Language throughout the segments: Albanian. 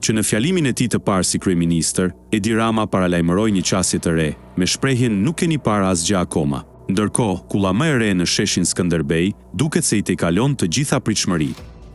që në fjalimin e tij të parë si kryeministër, Edi Rama paralajmëroi një qasje të re, me shprehjen nuk keni parë asgjë akoma. Ndërkohë, kulla më e re në sheshin Skënderbej duket se i tejkalon të gjitha pritshmëri.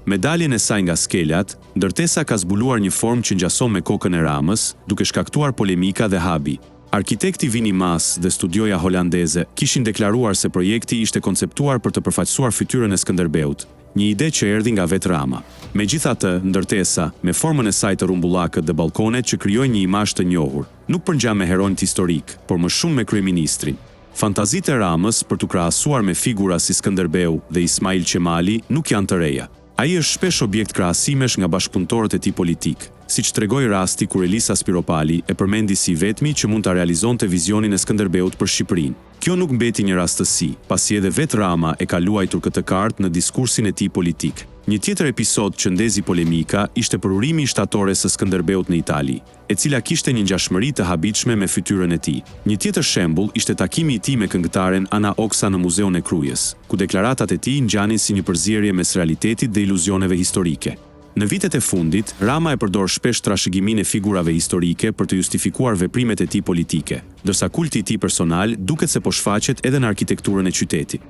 Me daljen e saj nga skelat, ndërtesa ka zbuluar një formë që ngjason me kokën e Ramës, duke shkaktuar polemika dhe habi. Arkitekti Vini Mas dhe studioja holandeze kishin deklaruar se projekti ishte konceptuar për të përfaqësuar fytyrën e Skënderbeut, një ide që erdhi nga vetë Rama. Megjithatë, ndërtesa, me formën e saj të rrumbullakët dhe ballkonet që krijojnë një imazh të njohur, nuk përngjan me heronjt historik, por më shumë me kryeministrin. Fantazitë e Ramës për t'u krahasuar me figura si Skënderbeu dhe Ismail Qemali nuk janë të reja. Ai është shpesh objekt krahasimesh nga bashkëpunëtorët e tij politik, siç tregoi rasti kur Elisa Spiropali e përmendi si vetmi që mund ta realizonte vizionin e Skënderbeut për Shqipërinë. Kjo nuk mbeti një rastësi, pasi edhe vetë Rama e ka luajtur këtë kartë në diskursin e tij politik. Një tjetër episod që ndezi polemika ishte për urimi i shtatores së Skënderbeut në Itali, e cila kishte një ngjashmëri të habitshme me fytyrën e tij. Një tjetër shembull ishte takimi i tij me këngëtaren Ana Oksa në Muzeun e Krujës, ku deklaratat e tij ngjanin si një përzierje mes realitetit dhe iluzioneve historike. Në vitet e fundit, Rama e përdor shpesh trashëgiminë e figurave historike për të justifikuar veprimet e tij politike, ndërsa kulti i tij personal duket se po shfaqet edhe në arkitekturën e qytetit.